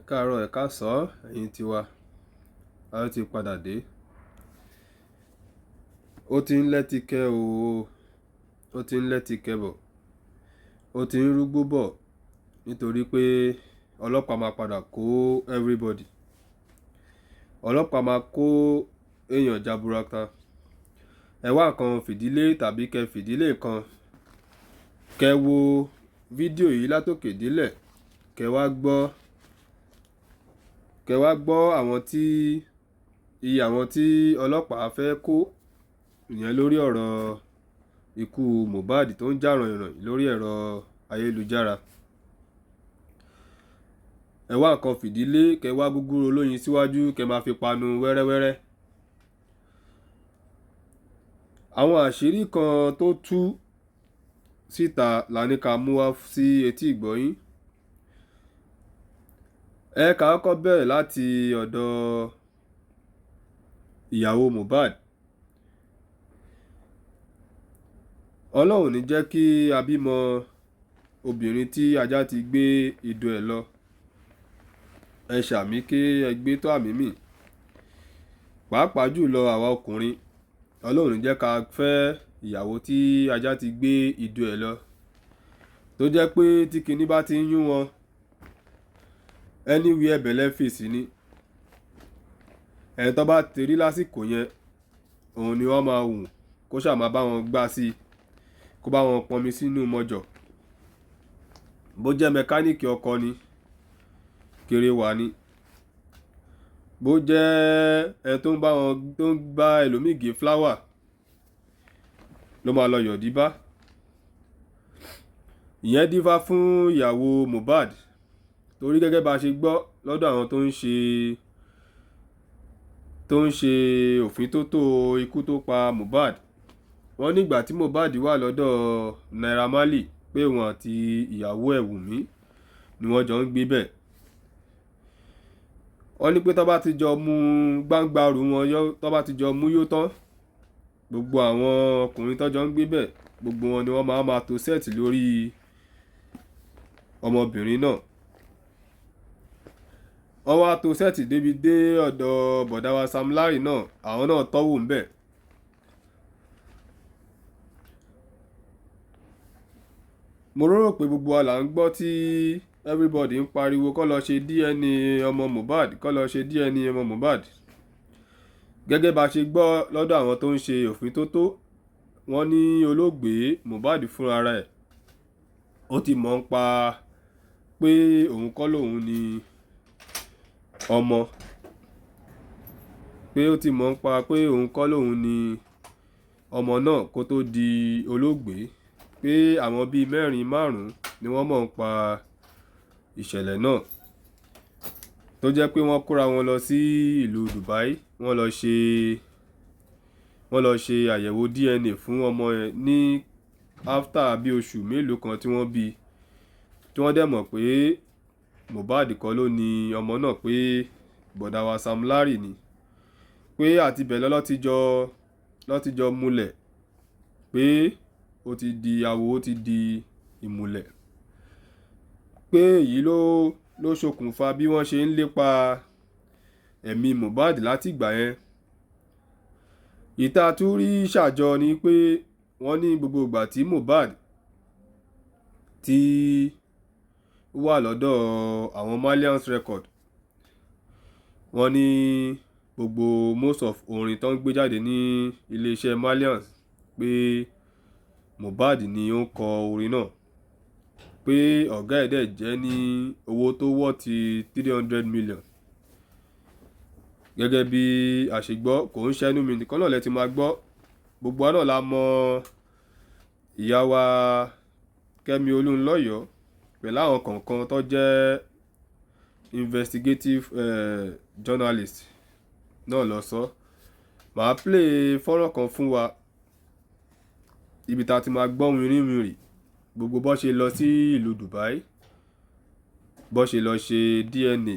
káàárọ̀ ẹ káàsán ẹ̀yin tiwa a ti padà dé. Ó ti ń lẹ́tìkẹ́ o, ó ti ń lẹ́tìkẹ́ bọ̀, ó ti ń rúgbó bọ̀ nítorí pé ọlọ́pàá máa padà kó everybody. Ọlọ́pàá máa kó èèyàn jaburata. Ẹ wá nǹkan fìdílé tàbí kẹ fìdílé kan, kẹ wo fídíò yìí látòkè délẹ̀, kẹ wá gbọ́ àwọn tí ọlọ́pàá fẹ́ kó, ìyẹn lórí ọ̀rọ̀ ikú Mohbad tó ń jà ròhìnròhìn lórí ẹ̀rọ ayélujára. Ẹ wá nǹkan fìdílé, kẹ wá gúgúrú olóyin síwájú, kẹ máa fi panu wẹ́rẹ́wẹ́rẹ́. Àwọn àṣírí kan tó tú síta la ní ká mú wá sí etí ìgbọ́yín. Ẹ ká kọ́kọ́ bẹ̀rẹ̀ láti ọ̀dọ̀ ìyàwó Mohbad. Ọlọ́run ní jẹ́ kí a bímọ obìnrin tí ajá ti gbé idọ̀ ẹ̀ lọ. Ẹ ṣàmì kí ẹ gbé tó àmì mì. Pàápàá jùlọ àwa ọkùnrin, Ọlọ́run ní jẹ́ ká fẹ́ ìyàwó tí ajá ti gbé idọ̀ ẹ̀ lọ. Tó jẹ́ pé tí kinní bá ti ń yún wọn, anywhere bẹ̀lẹ́ fèsì ni. Ẹni tó bá ti rí lásìkò yẹn, òun ni wọ́n máa wù kó ṣáà máa bá wọn gbá sí, kó bá wọn pọnmi sínú mọ́jọ̀. Bó jẹ́ mẹkáníìkì ọkọ̀ ni, kéré wà ní. Bó jẹ́ ẹni tó ń bá ẹlòmíì gé fúláwà ló máa lọ yọ̀dí bá. Ìyẹn dífá fún ìyàwó Mohbad, torí gẹ́gẹ́ bá ṣe gbọ́ lọ́dọ̀ àwọn tó ń ṣe òfíntótó ikú tó pa Mohbad. Wọ́n nígbà tí Mohbad wà lọ́dọ̀ Naira Marley pé òun àti ìyàwó ẹ̀ Wùmí ni wọ́n jọ ń gbé bẹ̀. Wọ́n ní pé tó bá ti jọ mú gbáǹgbàrú wọn tó bá ti jọ mú yó tán, gbogbo àwọn ọkùnrin tó jọ ń gbé bẹ̀, gbogbo wọn ni wọ́n máa to sẹ́ẹ̀tì lórí ọmọbìnrin náà. Wọ́n wá to sẹ́ẹ̀tì débi dé ọ̀dọ̀ bọ̀dá wa Sam Larry náà, àwọn náà tọ́wò ń bẹ̀. Mo rò pé gbogbo wa là ń gbọ́ tí everybody ń pariwo kó lọ ṣe DNA ọmọ Mohbad, kó lọ ṣe DNA ọmọ Mohbad. Gẹ́gẹ́ bá ṣe gbọ́ lọ́dọ̀ àwọn tó ń ṣe òfíntótó, wọ́n ní olóògbé Mohbad fúnra rẹ̀ ó ti mọ̀ ń pa pé òun kọ́ lòun ni ọmọ, pé ó ti mọ̀ ń pa pé òun kọ́ lòun ni ọmọ náà kó tó di olóògbé, pé àwọn bíi mẹ́rin márùn-ún ni wọ́n mọ̀ ń pa ìṣẹ̀lẹ̀ náà. Tó jẹ́ pé wọ́n kóra wọn lọ sí ìlú Dubai, wọ́n lọ ṣe àyẹ̀wò DNA fún ọmọ yẹn ní after bí oṣù mélòó kan tí wọ́n bí, tí wọ́n dẹ̀ mọ̀ pé Mohbad kọ́ ló ni ọmọ náà, pé bọ̀dá wa Sam Larry ni. Pé àti bẹ̀lẹ́ lọ́tijọ́ múlẹ̀ pé ó ti di àwò, ó ti di ìmùlẹ̀. Pé èyí ló ṣokùnfà bí wọ́n ṣe ń lépa ẹ̀mí Mohbad láti ìgbà yẹn. Ìta tún rí ṣàjọ ni pé wọ́n ní gbogbo ìgbà tí Mohbad ti wà lọ́dọ̀ àwọn Malians record, wọ́n ní gbogbo most of orin tó ń gbé jáde ní iléeṣẹ́ Malians pé Mohbad ni ó ń kọ orin náà, pé ọ̀gá ẹ̀dẹ̀ jẹ́ ní owó tó wọ́ ti 300 million. Gẹ́gẹ́ bí àṣegbọ́, kò ń ṣẹ́nu mi nìkan náà lẹ ti máa gbọ́. Gbogbo wa náà la mọ ìyá wa Kẹ́mi Olúnlọ́yọ̀ pẹ̀lú àwọn kọ̀ọ̀kan tó jẹ́ investigative journalist náà lọ sọ. Màá play fọ́nrán kan fún wa ibi tá ti máa gbọ́ wìrìwìrì gbogbo bó ṣe lọ sí ìlú Dubai, bó ṣe lọ ṣe DNA,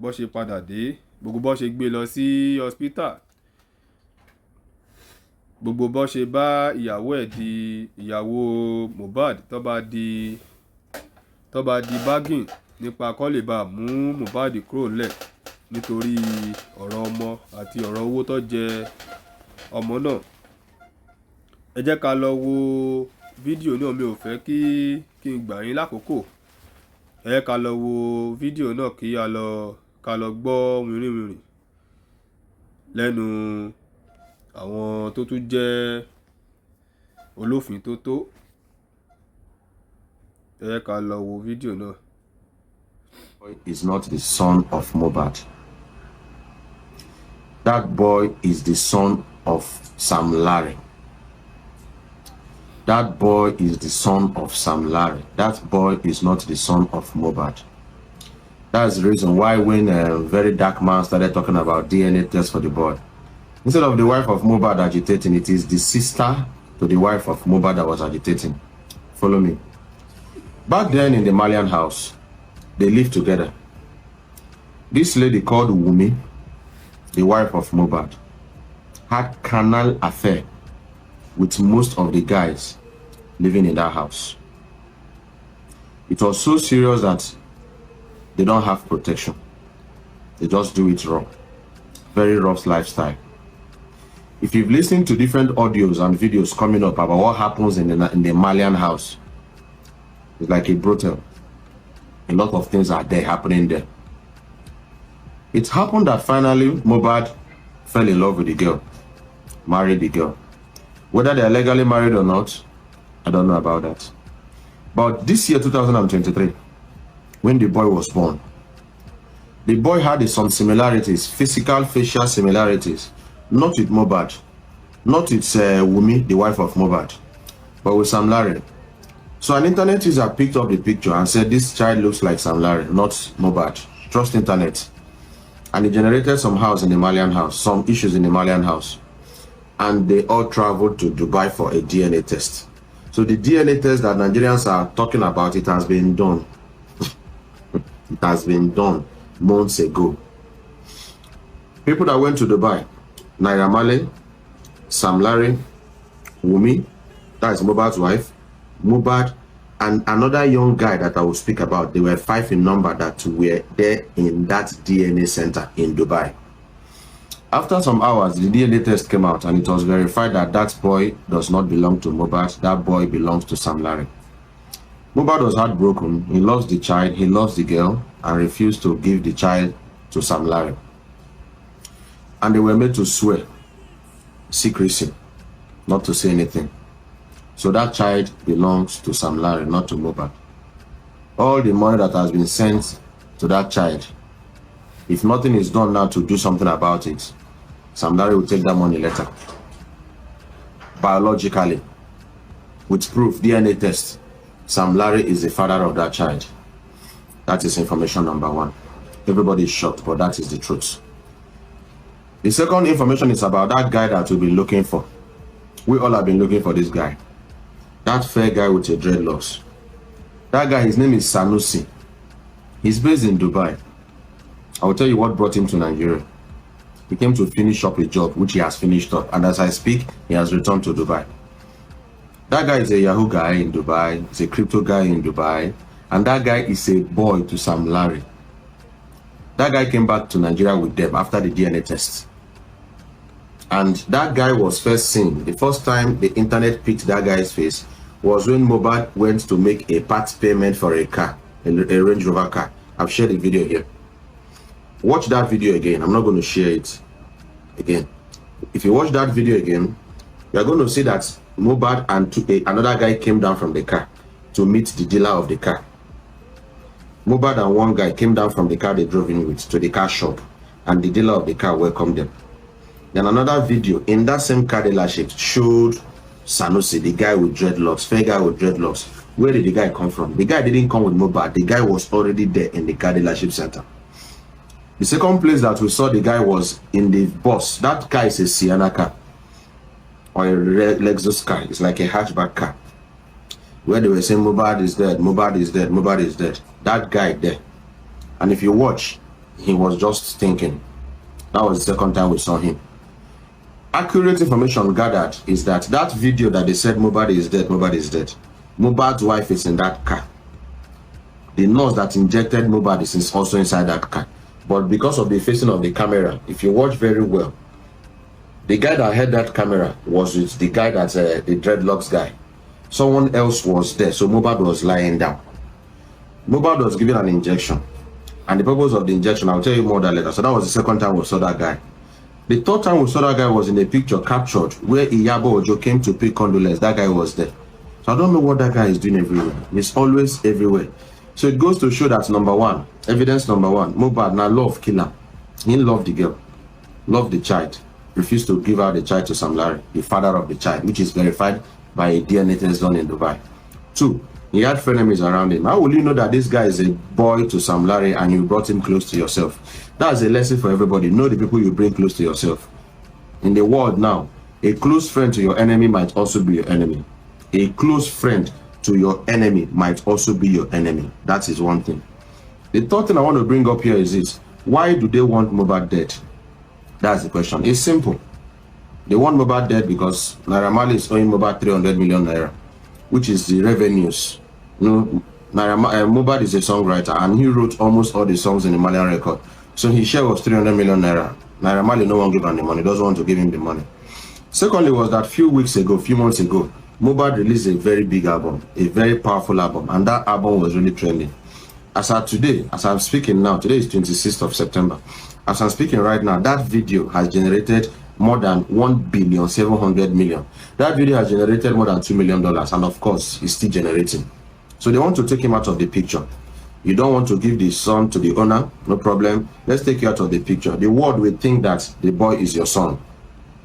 bó ṣe padà dé, gbogbo bó ṣe gbé lọ sí hospital, gbogbo bó ṣe bá ìyàwó ẹ̀ di ìyàwó Mohbad tó bá di bargain nípa kó lè bá mú Mohbad kúrò ńlẹ̀ nítorí ọ̀rọ̀ ọmọ àti ọ̀rọ̀ owó tó jẹ ọmọ náà. Ẹ jẹ́ ká lọ wo fídíò náà, mi ò fẹ́ kí n gbà yín lákòókò. Ẹ jẹ́ ká lọ wo fídíò náà kí ká lọ gbọ́ wìrìwìrì lẹ́nu àwọn tó tún jẹ́ olófin tó tó. Ẹ jẹ́ ká lọ wo fídíò náà. Boy is not the son of Mohbad. That boy is the son of Sam Larry. That boy is the son of Sam Larry. That boy is not the son of Mohbad. That's the reason why when a very dark man started talking about DNA test for the boy, instead of the wife of Mohbad agitating, it is the sister to the wife of Mohbad that was agitating. Follow me. Back then in the Malian house, they lived together. This lady called Wumi, the wife of Mohbad, had carnal affair with most of the guys living in that house. It was so serious that they don't have protection. They just do it wrong. Very rough lifestyle. If you've listened to different audios and videos coming up about what happens in the Malian house, it's like a brothel. A lot of things are there happening there. It happened that finally Mohbad fell in love with the girl, married the girl. Whether they are legally married or not, I don't know about that. But this year, 2023, when the boy was born, the boy had some similarities, physical, facial similarities, not with Mohbad, not with Wumi, the wife of Mohbad, but with Sam Larry. So an internet user picked up the picture and said, this child looks like Sam Larry, not Mohbad. Trust internet. And it generated some house in the Malian house, some issues in the Malian house. And they all traveled to Dubai for a DNA test. So the DNA test that Nigerians are talking about, it has been done. It has been done months ago. People that went to Dubai, Naira Marley, Sam Larry, Wumi, that is Mohbad's wife, Mohbad, and another young guy that I will speak about. They were 5 in number that were there in that DNA center in Dubai. After some hours, the DNA test came out and it was verified that that boy does not belong to Mohbad. That boy belongs to Sam Larry. Mohbad was heartbroken. He lost the child, he lost the girl, and refused to give the child to Sam Larry. And they were made to swear secrecy, not to say anything. So that child belongs to Sam Larry, not to Mohbad. All the money that has been sent to that child, if nothing is done now to do something about it, Sam Larry will take that money later. Biologically, with proof, DNA test, Sam Larry is the father of that child. That is information number 1. Everybody is shocked, but that is the truth. The second information is about that guy that we've been looking for. We all have been looking for this guy. That fair guy with a dreadlocks. That guy, his name is Sanusi. He's based in Dubai. I will tell you what brought him to Nigeria. He came to finish up a job, which he has finished up. And as I speak, he has returned to Dubai. That guy is a Yahoo guy in Dubai. He's a crypto guy in Dubai. And that guy is a boy to Sam Larry. That guy came back to Nigeria with them after the DNA test. And that guy was first seen. The first time the internet picked that guy's face was when Mohbad went to make a part payment for a car, a Range Rover car. I've shared the video here. Watch that video again. I'm not going to share it again. If you watch that video again, you're going to see that Mohbad and another guy came down from the car to meet the dealer of the car. Mohbad and one guy came down from the car they drove in with to the car shop, and the dealer of the car welcomed them. Then another video in that same car dealership showed Sanusi, the guy with dreadlocks, fair guy with dreadlocks. Where did the guy come from? The guy didn't come with Mohbad. The guy was already there in the car dealership center. The second place that we saw the guy was in the bus. That car is a Sienna car or a Lexus car. It's like a hatchback car. Where they were saying Mohbad is dead, Mohbad is dead, Mohbad is dead. That guy there. And if you watch, he was just thinking. That was the second time we saw him. Accurate information gathered is that that video that they said Mohbad is dead, Mohbad is dead. Mohbad's wife is in that car. the nurse that injected Mohbad is also inside that car. But because of the facing of the camera, if you watch very well, the guy that had that camera was with the guy that's the dreadlocks guy. Someone else was there, so Mohbad was lying down. Mohbad was given an injection, and the purpose of the injection, I'll tell you more that later. So that was the second time we saw that guy. The third time we saw that guy was in a picture captured where Iyabo Ojo came to pay condolence. That guy was there. So I don't know what that guy is doing everywhere. He's always everywhere. So it goes to show that, number one, evidence number one, Mohbad now love killer. He loved the girl, loved the child, refused to give out the child to Sam Larry, the father of the child, which is verified by a DNA test done in Dubai. Two, he had frenemies around him. How will you know that this guy is a boy to Sam Larry and you brought him close to yourself? That's a lesson for everybody. Know the people you bring close to yourself. In the world now, a close friend to your enemy might also be your enemy. A close friend to your enemy might also be your enemy. That is one thing. The third thing I want to bring up here is this. Why do they want Mohbad dead? That's the question. It's simple. They want Mohbad dead because Naira Marley is owing Mohbad 300 million naira, which is the revenues. You know, Mohbad is a songwriter and he wrote almost all the songs in the Malian record. So his share was 300 million naira. Naira Marley no one give him the money, doesn't want to give him the money. Secondly was that few months ago, Mohbad released a very big album, a very powerful album, and that album was really trending. As of today, as I'm speaking now, today is 26th of September. As I'm speaking right now, that video has generated more than 1,700,000,000. That video has generated more than $2 million, and of course, it's still generating. So they want to take him out of the picture. You don't want to give the son to the owner, no problem. Let's take you out of the picture. The world will think that the boy is your son,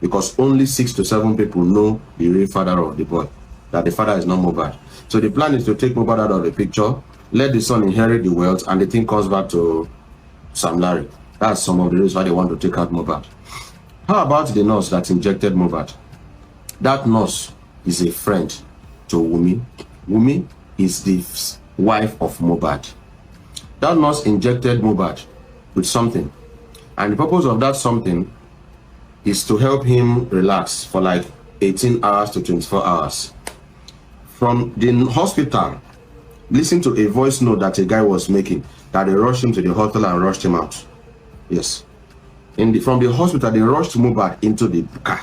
because only 6 to 7 people know the real father of the boy, that the father is not Mohbad. So the plan is to take Mohbad out of the picture, let the son inherit the wealth, and the thing comes back to Sam Larry. That's some of the reasons why they want to take out Mohbad. How about the nurse that injected Mohbad? That nurse is a friend to Wumi. Wumi is the wife of Mohbad. That nurse injected Mohbad with something, and the purpose of that something is to help him relax for like 18 hours to 24 hours. From the hospital, listen to a voice note that a guy was making, that they rushed him to the hospital and rushed him out. Yes. From the hospital, they rushed Mohbad into the car.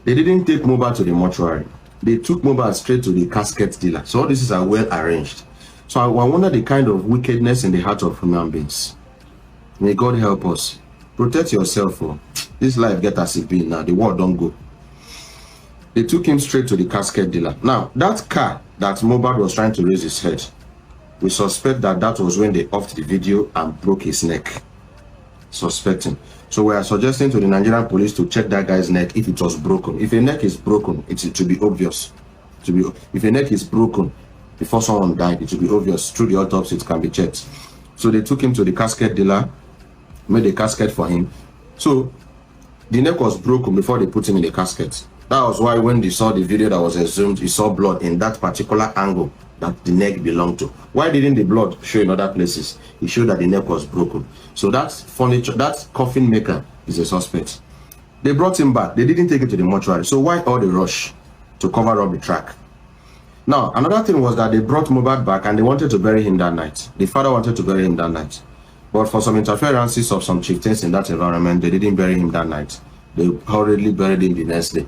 They didn't take Mohbad to the mortuary. They took Mohbad straight to the casket dealer. So all this is well arranged. So I wonder the kind of wickedness in the heart of human beings. May God help us. Protect yourself. Oh. This life get as it be now. The world don't go. They took him straight to the casket dealer. Now, that car that Mohbad was trying to raise his head, we suspect that that was when they offed the video and broke his neck. Suspecting. So we are suggesting to the Nigerian police to check that guy's neck if it was broken. If a neck is broken, it should be obvious. If a neck is broken before someone died, it should be obvious. Through the autopsy, it can be checked. So they took him to the casket dealer, made a casket for him. So the neck was broken before they put him in the casket. That was why when they saw the video that was exhumed, he saw blood in that particular angle that the neck belonged to. Why didn't the blood show in other places? It showed that the neck was broken. So that furniture, that coffin maker is a suspect. They brought him back. They didn't take it to the mortuary. So why all the rush to cover up the track? Now, another thing was that they brought Mohbad back and they wanted to bury him that night. The father wanted to bury him that night. But for some interferences of some chieftains in that environment, they didn't bury him that night. They hurriedly buried him the next day.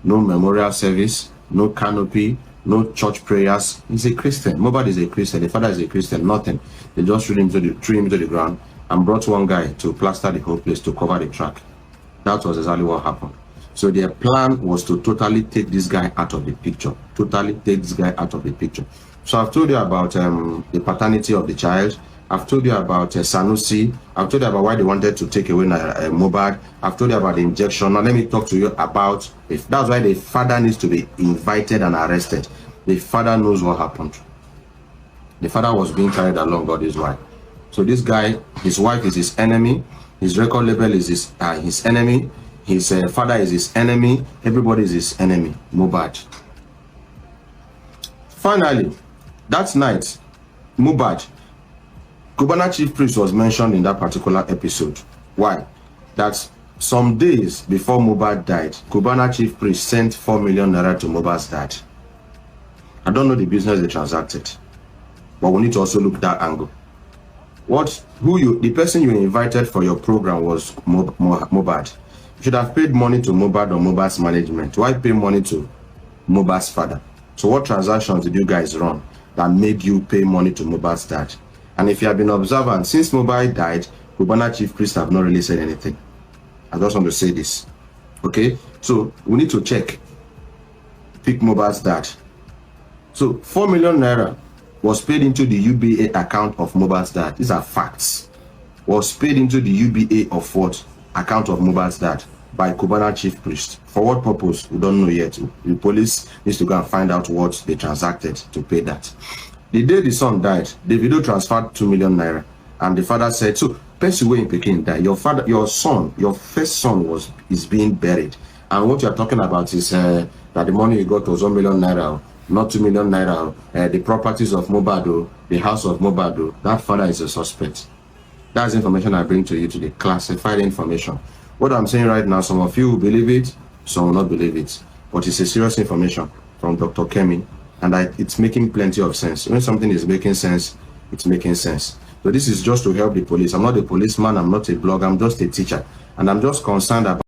No memorial service, no canopy, no church prayers. He's a Christian. Mohbad is a Christian. The father is a Christian. Nothing. They just threw him to the ground and brought one guy to plaster the whole place to cover the track. That was exactly what happened. So their plan was to totally take this guy out of the picture. Totally take this guy out of the picture. So I've told you about the paternity of the child. I've told you about Sanusi. I've told you about why they wanted to take away Mohbad. I've told you about the injection. Now let me talk to you about if that's why the father needs to be invited and arrested. The father knows what happened. The father was being carried along, God is why. So this guy, his wife is his enemy. His record label is his enemy. His father is his enemy. Everybody is his enemy. Mohbad. Finally, that night, Mohbad, Cubana chief priest was mentioned in that particular episode. Why? That some days before Mohbad died, Cubana chief priest sent 4 million naira to Mohbad's dad. I don't know the business they transacted. but we need to also look that angle. The person you invited for your program was Mohbad. You should have paid money to Mohbad or Mohbad's management. Why pay money to Mohbad's father? So what transactions did you guys run that made you pay money to Mohbad's dad? And if you have been observant, since Mohbad died, Cubana chief priests have not really said anything. I just want to say this. Okay? So we need to check. Pick Mohbad's dad. So 4 million naira was paid into the UBA account of Mohbad's dad. These are facts. Was paid into the UBA of what? Account of Mohbad's dad by Cubana chief priest. For what purpose? We don't know yet. The police needs to go and find out what they transacted to pay that. The day the son died, the video transferred 2 million naira, and the father said, so person in Peking died. Your first son is being buried. And what you are talking about is that the money you got was 1 million naira, not 2 million naira. The properties of Mohbad, the house of Mohbad, that father is a suspect. That's information I bring to you today, classified information. What I'm saying right now, some of you will believe it, some will not believe it. But it's a serious information from Dr. Kemi, and it's making plenty of sense. When something is making sense, it's making sense. So this is just to help the police. I'm not a policeman, I'm not a blogger, I'm just a teacher. And I'm just concerned about